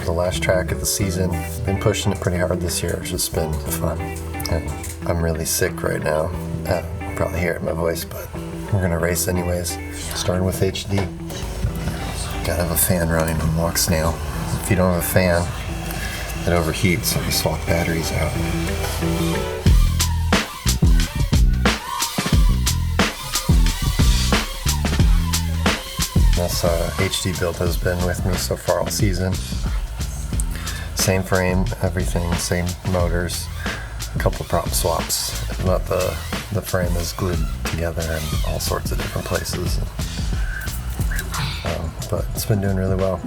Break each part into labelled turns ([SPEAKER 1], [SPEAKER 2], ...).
[SPEAKER 1] The last track of the season. Been pushing it pretty hard this year. It's just been fun. And I'm really sick right now. You probably hear it in my voice, but we're gonna race anyways. Starting with HD. Gotta have a fan running on Walksnail. If you don't have a fan, it overheats, so you swap batteries out. This HD build has been with me so far all season. Same frame, everything, same motors, a couple prop swaps, but the frame is glued together in all sorts of different places. But it's been doing really well.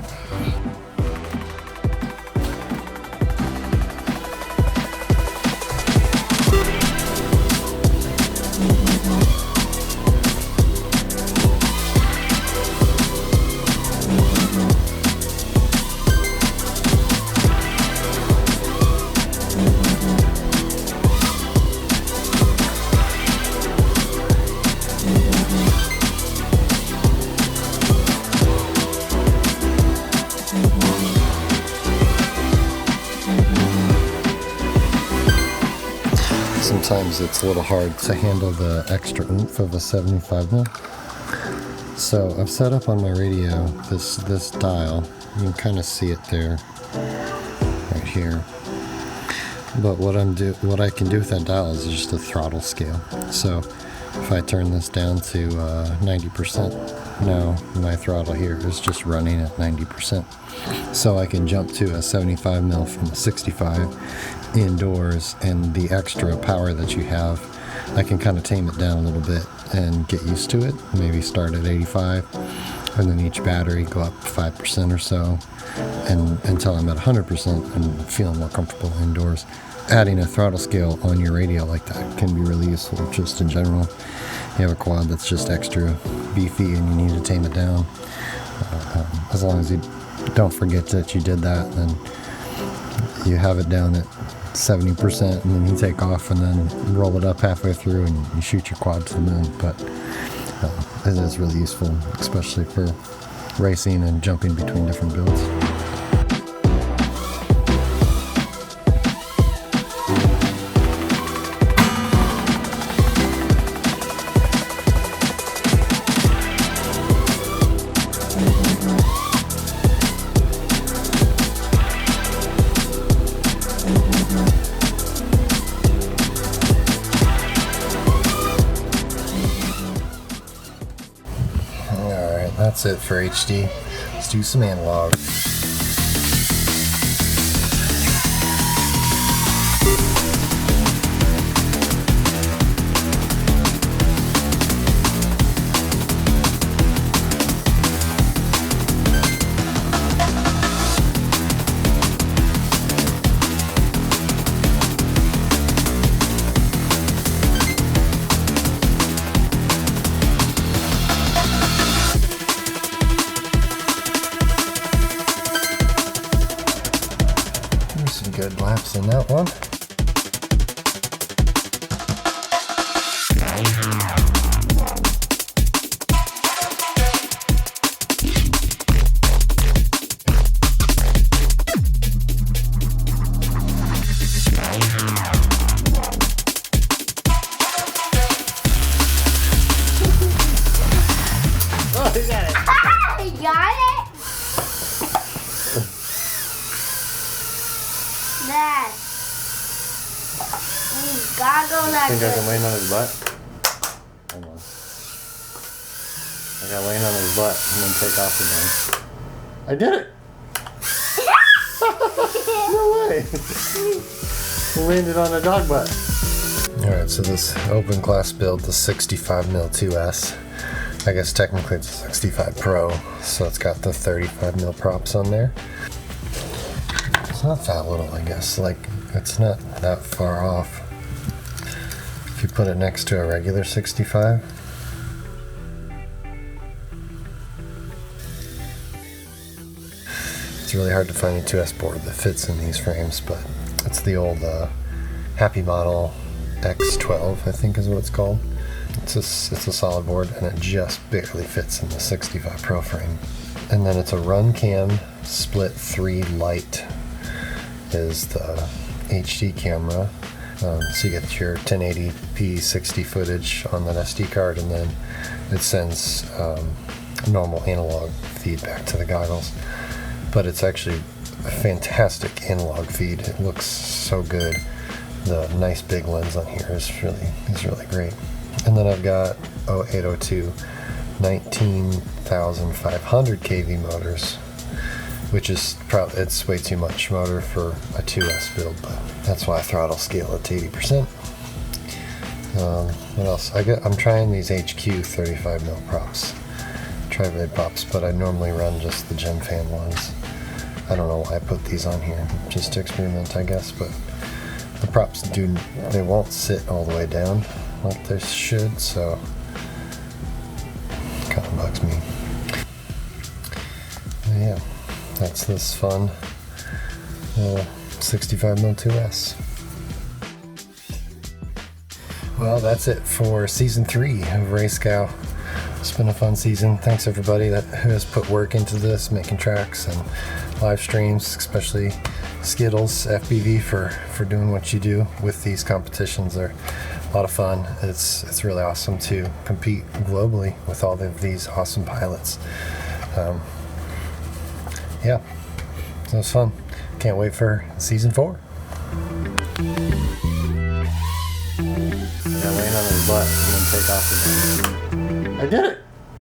[SPEAKER 1] Sometimes it's a little hard to handle the extra oomph of a 75mm. So I've set up on my radio this dial. You can kind of see it there, right here. But what I can do with that dial is just a throttle scale. So if I turn this down to 90%, now my throttle here is just running at 90%. So I can jump to a 75mm from a 65 indoors, and the extra power that you have, I can kind of tame it down a little bit and get used to it. Maybe start at 85, and then each battery go up 5% or so, and until I'm at 100% and feeling more comfortable indoors. Adding a throttle scale on your radio like that can be really useful just in general. You have a quad that's just extra beefy and you need to tame it down. As long as you don't forget that you did that, then you have it down at 70%, and then you take off and then roll it up halfway through and you shoot your quad to the moon. But it is really useful, especially for racing and jumping between different builds. That's it for HD. Let's do some analog. Some good laps in that one.
[SPEAKER 2] Oh, you got it.
[SPEAKER 3] You got it? Dad, you gotta go that
[SPEAKER 1] Think I
[SPEAKER 3] good.
[SPEAKER 1] can land on his butt? Hold on. I gotta land on his butt and then take off again. I did it! No way! Landed on a dog butt. Alright, so this open class build, the 65mm 2S. I guess technically it's a 65 Pro, so it's got the 35mm props on there. It's not that little, I guess. Like, it's not that far off. If you put it next to a regular 65. It's really hard to find a 2S board that fits in these frames, but it's the old Happymodel X12, I think is what it's called. It's a solid board, and it just barely fits in the 65 Pro frame. And then it's a Runcam Split 3 Lite is the HD camera. So you get your 1080p 60 footage on that SD card, and then it sends normal analog feedback to the goggles. But it's actually a fantastic analog feed. It looks so good. The nice big lens on here is really great. And then I've got 0802 19,500 kV motors, which is probably, it's way too much motor for a 2S build, but that's why I throttle scale it to 80%. What else? I'm trying these HQ 35mm props, tri-blade props, but I normally run just the Gemfan ones. I don't know why I put these on here, just to experiment, I guess, but the props they won't sit all the way down like they should, so it kind of bugs me. But yeah, that's this fun 65mm 2S. Well, that's it for season 3 of RaceGOW. It's been a fun season. Thanks everybody who has put work into this, making tracks and live streams, especially Skittles FPV for doing what you do with these competitions. They're a lot of fun. It's really awesome to compete globally with all of these awesome pilots. Yeah, it was fun. Can't wait for season 4. Yeah, laying on his butt and then take off again. I did it!